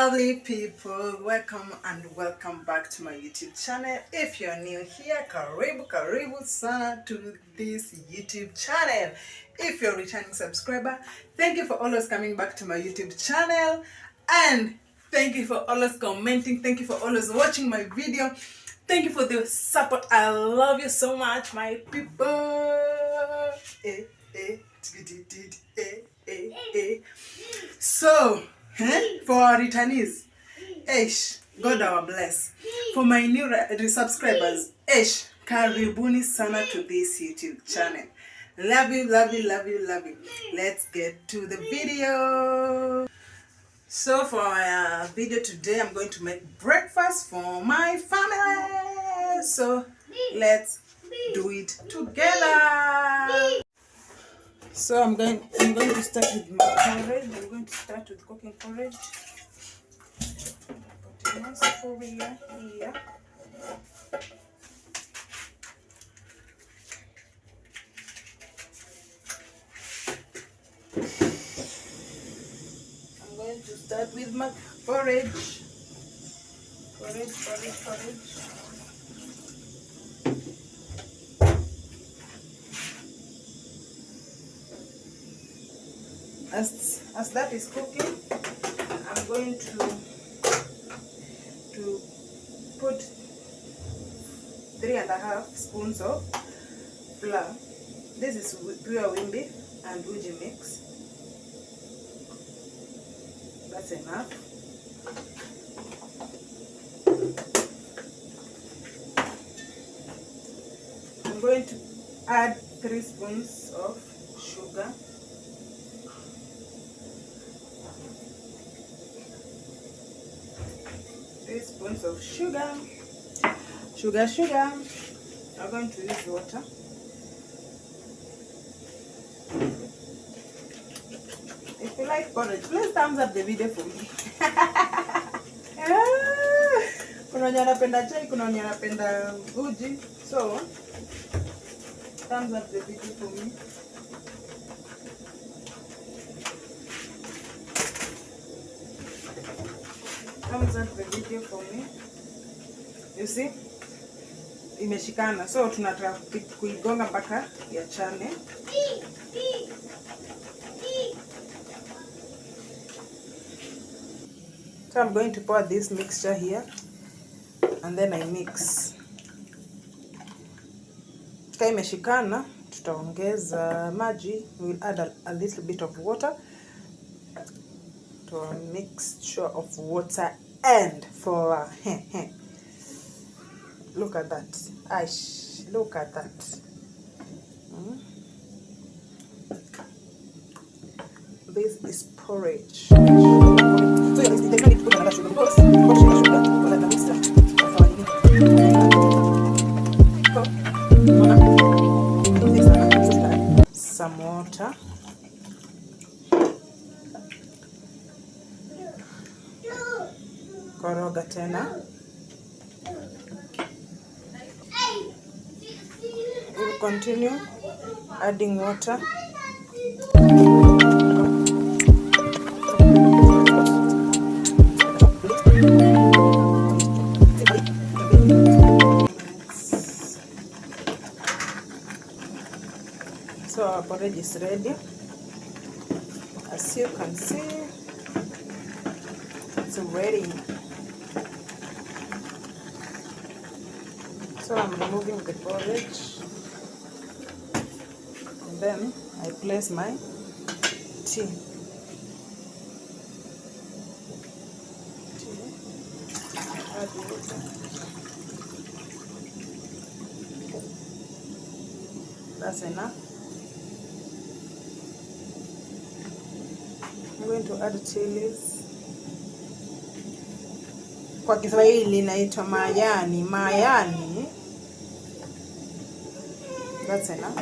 lovely people, welcome back to my YouTube channel. If you're new here, karibu sana to this YouTube channel. If you're a returning subscriber, thank you for always coming back to my YouTube channel, and thank you for always commenting. Thank you for always watching my video. Thank you for the support. I love you so much, my people. So for our returnees, God our bless. For my new subscribers, karibuni sana to this YouTube channel. Love you. Let's get to the video. So for our video today, I'm going to make breakfast for my family. So let's do it together. So I'm going to start with my porridge. I'm going to start with cooking porridge. Put in my sufuria here. I'm going to start with my porridge. Porridge. As that is cooking, I'm going to put 3.5 spoons of flour. This is pure wimbi and uji mix. That's enough. I'm going to add 3 spoons of sugar. Spoons of sugar. I'm going to use water. If you like porridge, please thumbs up the video for me. Kuna wenye wanapenda chai, kuna wenye wanapenda uji. So thumbs up the video for me. Thumbs up the video for me. You see? Imeshikana. So tunataka kuigonga mpaka iachane. So I'm going to pour this mixture here and then I mix. Kama imeshikana, tutaongeza maji. We'll add a little bit of water to a mixture of water and flour. Look at that. Look at that. This is porridge. So you need to put another sugar because some water. Koroga tena. We'll continue adding water. So our porridge is ready. As you can see, it's ready. So I'm removing the porridge, and then I place my tea. Add water. That's enough. I'm going to add chilies. Kwa Kiswahili inaitwa mayani. That's enough.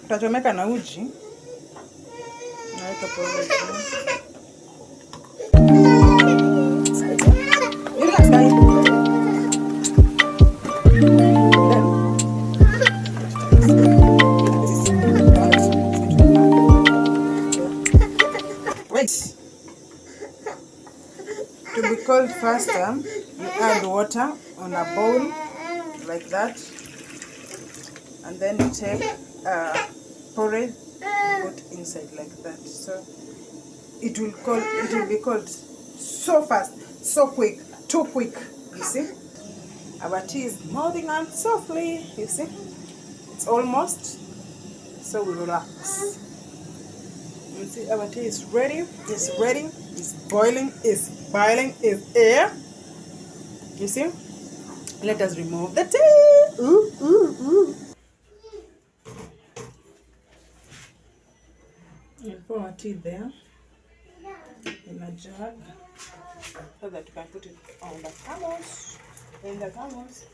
Tutachomeka na uji. Naweka porridge. First, you add water on a bowl like that, and then you take porridge, put inside like that. So it will be cold so fast, so quick, too quick. You see, our tea is moving on softly. You see, it's almost. So we relax. You see, our tea is ready. It's ready. It's boiling. It's boiling. It's air. You see? Let us remove the tea. Ooh, ooh, ooh. And pour our tea there in a jug so that you can put it on the thermos. In the thermos.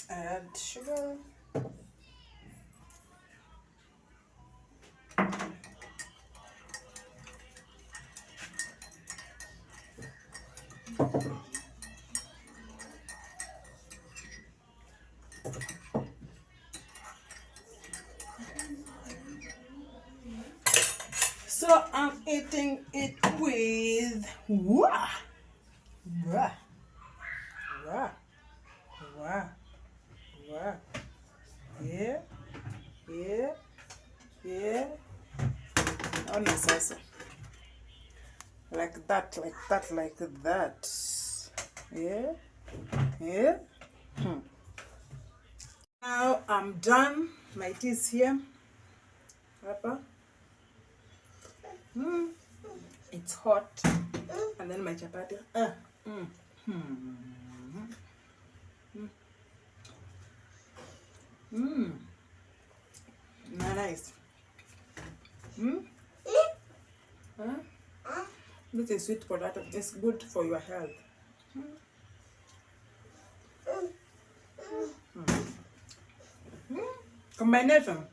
Add sugar. So I'm eating it with wah, wah, wah, wah, wah. Yeah, yeah, yeah. On a salsa. Like that, like that, like that. Yeah, yeah. Now I'm done. My tea is here. Papa. It's hot. And then my chapati. Nice. This is sweet potato. It's good for your health. Combination.